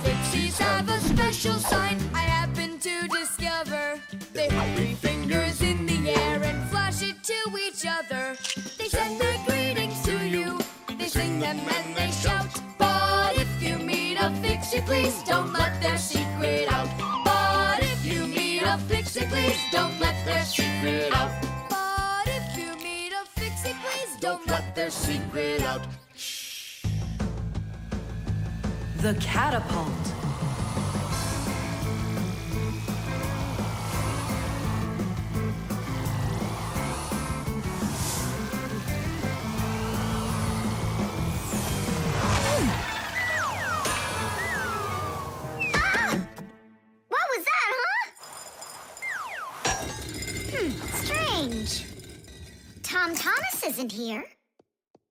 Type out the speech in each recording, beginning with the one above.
Fixies have a special sign I happen to discover. They hold 3 fingers in the air and flash it to each other. They send their greetings to you, they sing them and they shout. But if you meet a Fixie, please don't let their secret out. But if you meet a Fixie, please don't let their secret out. But if you meet a Fixie, please don't let their secret out. The catapult. Strange. Tom Thomas isn't here.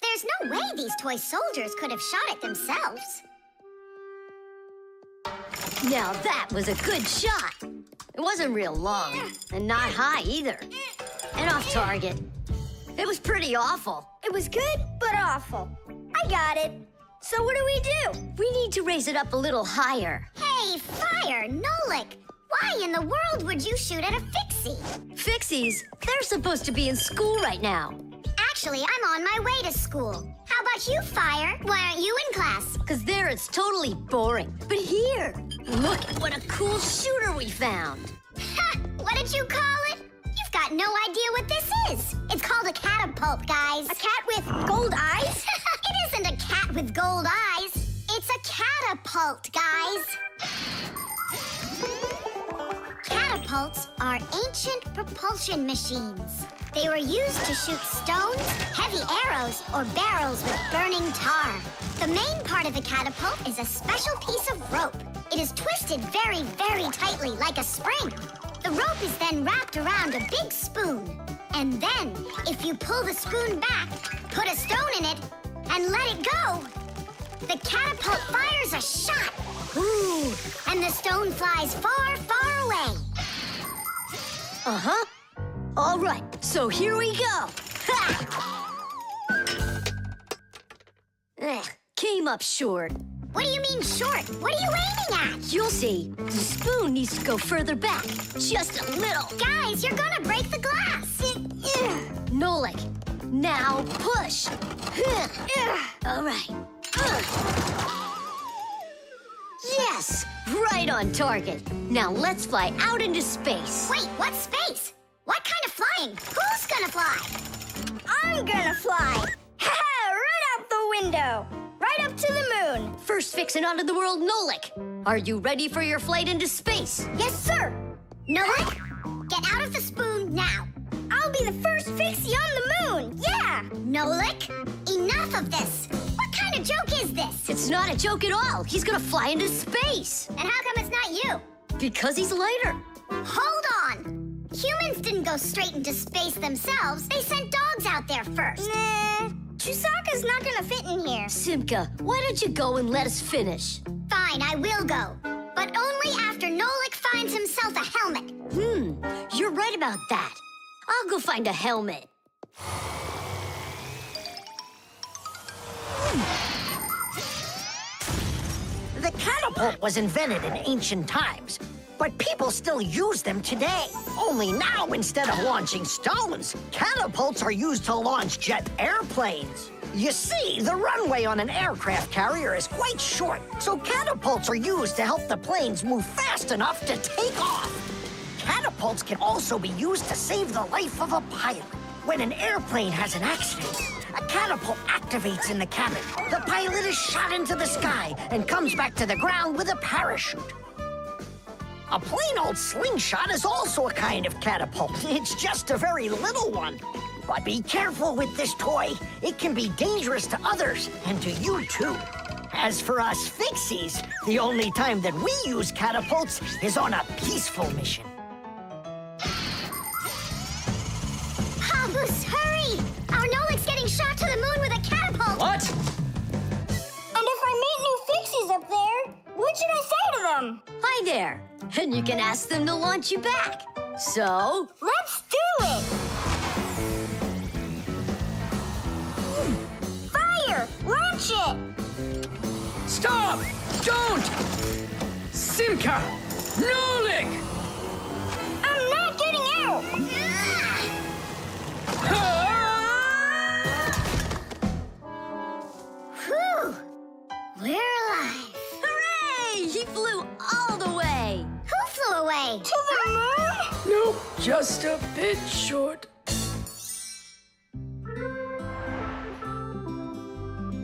There's no way these toy soldiers could have shot it themselves. Now that was a good shot. It wasn't real long, and not high either. And off target. It was pretty awful. It was good, but awful. I got it. So what do? We need to raise it up a little higher. Hey, Fire, Nolik. Why in the world would you shoot at a Fixie? Fixies, they're supposed to be in school right now. Actually, I'm on my way to school. How about you, Fire? Why aren't you in class? Because there it's totally boring. But here, look at what a cool shooter we found. Ha! What did you call it? You've got no idea what this is. It's called a catapult, guys. A cat with gold eyes? It isn't a cat with gold eyes. It's a catapult, guys. Catapults are ancient propulsion machines. They were used to shoot stones, heavy arrows, or barrels with burning tar. The main part of a catapult is a special piece of rope. It is twisted very, very tightly like a spring. The rope is then wrapped around a big spoon. And then, if you pull the spoon back, put a stone in it, and let it go, the catapult fires a shot. Ooh, and the stone flies far, far away. Uh-huh. All right, so here we go. Ha! Came up short. What do you mean short? What are you aiming at? You'll see. The spoon needs to go further back. Just a little. Guys, you're gonna break the glass. Nolik, now push. All right. Yes, right on target. Now let's fly out into space. Wait, what space? What kind of flying? Who's gonna fly? I'm gonna fly. Right out the window. Right up to the moon. First fixing onto the world, Nolik. Are you ready for your flight into space? Yes, sir. Nolik, get out of the spoon now. I'll be the first Fixie on the moon. Yeah. Nolik, enough of this. What kind of joke is this? It's not a joke at all. He's gonna fly into space. And how come it's not you? Because he's lighter. Hold on. Humans didn't go straight into space themselves. They sent dogs out there first. Nah, Chusaka's not gonna fit in here. Simka, why don't you go and let us finish? Fine, I will go. But only after Nolik finds himself a helmet. You're right about that. I'll go find a helmet. The catapult was invented in ancient times, but people still use them today. Only now, instead of launching stones, catapults are used to launch jet airplanes. You see, the runway on an aircraft carrier is quite short, so catapults are used to help the planes move fast enough to take off. Catapults can also be used to save the life of a pilot. When an airplane has an accident, a catapult activates in the cabin. The pilot is shot into the sky and comes back to the ground with a parachute. A plain old slingshot is also a kind of catapult. It's just a very little one. But be careful with this toy. It can be dangerous to others and to you too. As for us Fixies, the only time that we use catapults is on a peaceful mission. Habus, hurry! Our Nolik's getting shot to the moon with a catapult. What? And if I meet new Fixies up there, what should I say to them? Hi there. And you can ask them to launch you back. So? Let's do it! touch it! Stop! Don't! Simka! Nolik! I'm not getting out! Whew! We're alive. Hooray! He flew all the way. Who flew away? To the moon? Nope, just a bit short.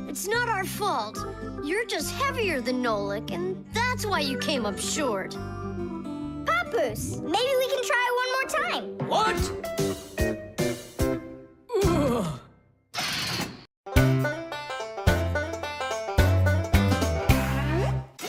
It's not our fault. You're just heavier than Nolik, and that's why you came up short. Papoose, maybe we can try one more time. What? Ugh.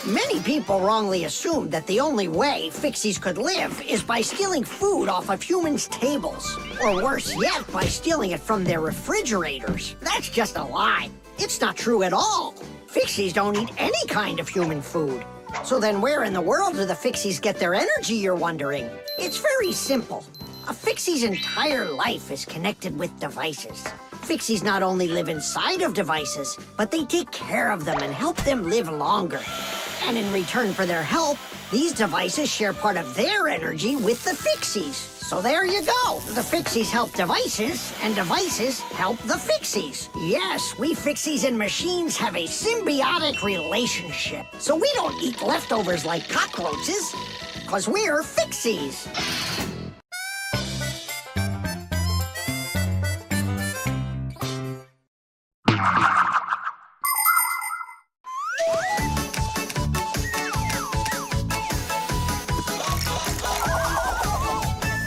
Many people wrongly assumed that the only way Fixies could live is by stealing food off of humans' tables. Or worse yet, by stealing it from their refrigerators. That's just a lie. It's not true at all. Fixies don't eat any kind of human food. So then where in the world do the Fixies get their energy, you're wondering? It's very simple. A Fixie's entire life is connected with devices. Fixies not only live inside of devices, but they take care of them and help them live longer. And in return for their help, these devices share part of their energy with the Fixies. So there you go. The Fixies help devices, and devices help the Fixies. Yes, we Fixies and machines have a symbiotic relationship. So we don't eat leftovers like cockroaches, because we're Fixies.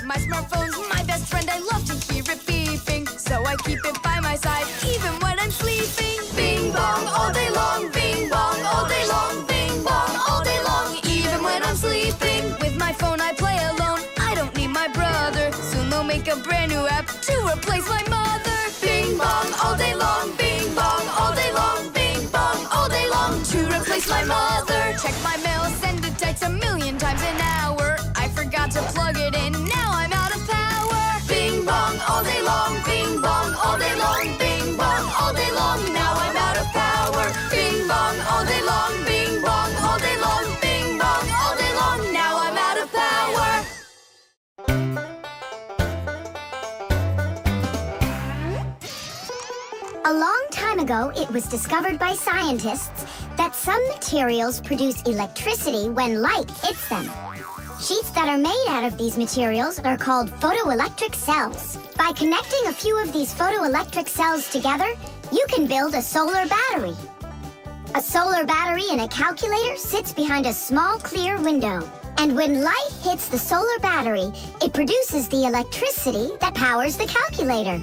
My smartphone's my best friend. I love to hear it beeping, so I keep it by my side even when I'm sleeping. Bing bong all day long, bing bong all day long, bing bong all day long, even when I'm sleeping. With my phone I play alone. I don't need my brother. Soon they'll make a brand new app to replace my mother. Bing bong all day long, bing bong all day long, bing bong all day long, to replace my mother. Check my mail, send a text 1,000,000 times an hour. I forgot to plug it in, now I'm out of power. Bing bong all day long, bing bong all day long, bing bong all day long, now I'm out of power. Bing bong all day long, bing bong all day long, bing bong all day long, now I'm out of power. A long time ago, it was discovered by scientists that some materials produce electricity when light hits them. Sheets that are made out of these materials are called photoelectric cells. By connecting a few of these photoelectric cells together, you can build a solar battery. A solar battery in a calculator sits behind a small clear window. And when light hits the solar battery, it produces the electricity that powers the calculator.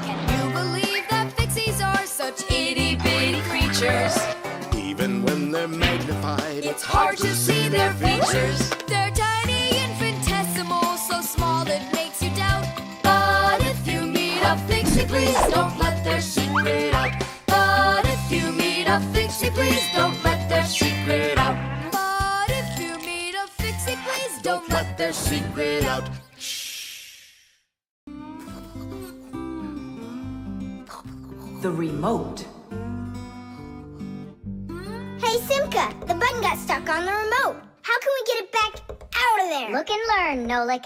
Can you believe that Fixies are such itty-bitty creatures? Even when they're magnified, It's hard to see their features. They're tiny, infinitesimal, so small it makes you doubt. But if you meet a Fixie, please don't let their secret out. But if you meet a Fixie, please don't let their secret out. But if you meet a Fixie, please don't let their secret out. The remote. Hey, Simka, the button got stuck on the remote. How can we get it back out of there? Look and learn, Nolik.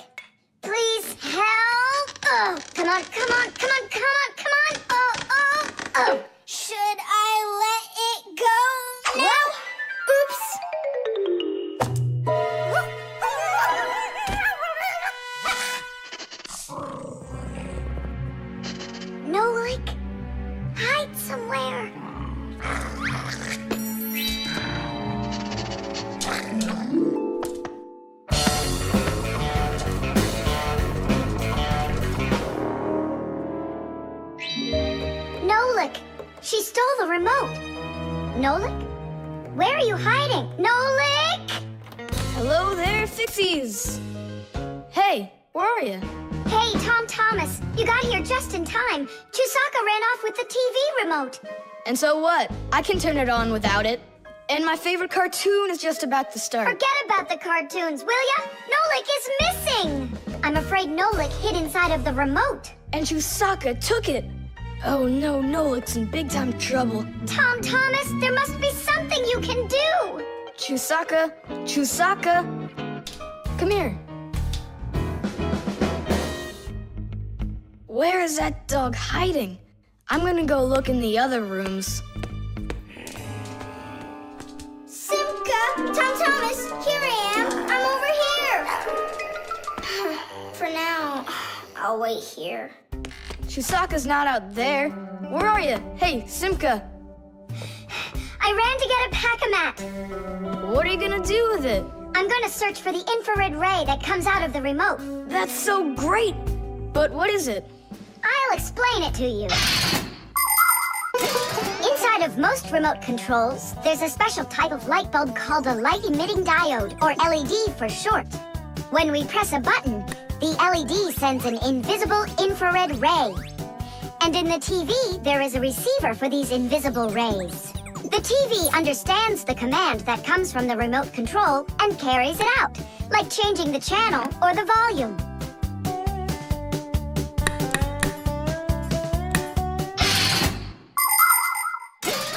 Please help. Oh, come on, come on, come on, come on, come on. Oh, oh, oh. Should I let it go now? Oops. Nolik, hide somewhere. Nolik, she stole the remote. Nolik, where are you hiding? Nolik! Hello there, Fixies! Hey, where are you? Hey, Tom Thomas, you got here just in time. Chusaka ran off with the TV remote. And so what? I can turn it on without it. And my favorite cartoon is just about to start. Forget about the cartoons, will ya? Nolik is missing! I'm afraid Nolik hid inside of the remote. And Chusaka took it. Oh no, Nolik's in big time trouble. Tom Thomas, there must be something you can do! Chusaka, Chusaka, come here. Where is that dog hiding? I'm gonna go look in the other rooms. Simka! Tom Thomas, here I am! I'm over here! For now, I'll wait here. Chusaka's not out there. Where are you? Hey, Simka. I ran to get a pack-a-mat. What are you gonna do with it? I'm gonna search for the infrared ray that comes out of the remote. That's so great! But what is it? I'll explain it to you. Inside of most remote controls, there's a special type of light bulb called a light-emitting diode, or LED for short. When we press a button, the LED sends an invisible infrared ray. And in the TV, there is a receiver for these invisible rays. The TV understands the command that comes from the remote control and carries it out, like changing the channel or the volume.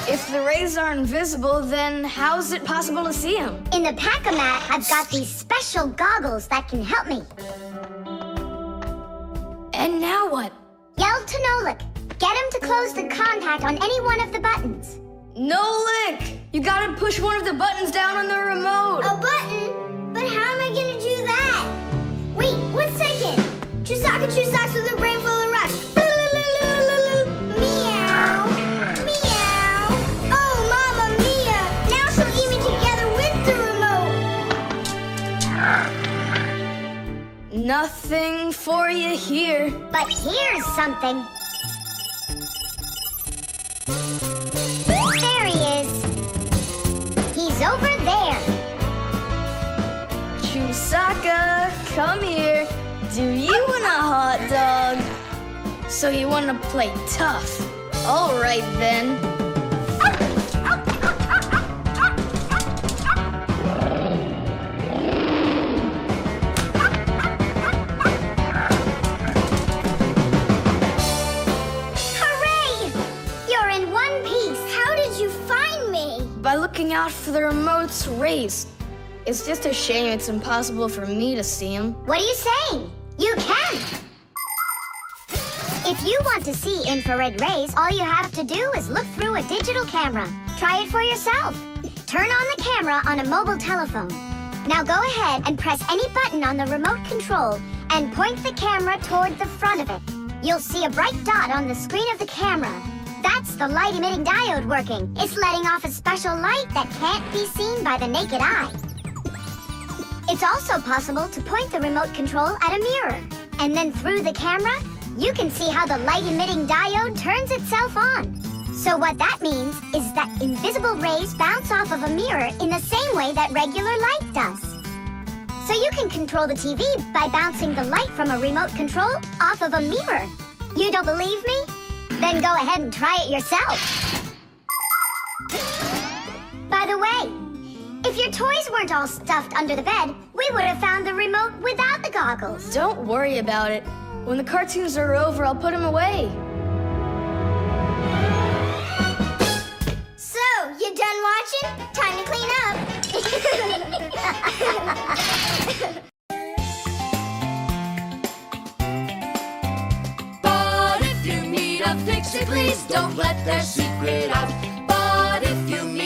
If the rays are invisible, then how is it possible to see them? In the pack-a-mat, I've got these special goggles that can help me. And now what? Yell to Nolik. Get him to close the contact on any one of the buttons. Nolik! You gotta push one of the buttons down on the remote. A button? But how am I gonna do that? Wait, 1 second. Chusaka Chusaks with a brain full of rocks. Meow. Meow. Oh, Mamma Mia. Now she'll eat me together with the remote. Nothing for you here. But here's something. There he is. He's over there. Chusaka, come here. Do you want a hot dog? So you want to play tough? All right then. By looking out for the remote's rays. It's just a shame it's impossible for me to see them. What are you saying? You can! If you want to see infrared rays, all you have to do is look through a digital camera. Try it for yourself. Turn on the camera on a mobile telephone. Now go ahead and press any button on the remote control and point the camera toward the front of it. You'll see a bright dot on the screen of the camera. That's the light-emitting diode working. It's letting off a special light that can't be seen by the naked eye. It's also possible to point the remote control at a mirror. And then through the camera, you can see how the light-emitting diode turns itself on. So what that means is that invisible rays bounce off of a mirror in the same way that regular light does. So you can control the TV by bouncing the light from a remote control off of a mirror. You don't believe me? Then go ahead and try it yourself. By the way, if your toys weren't all stuffed under the bed, we would have found the remote without the goggles. Don't worry about it. When the cartoons are over, I'll put them away. So, you done watching? Time to clean up. But if you need a fix-it, please don't let their secret out. But if you need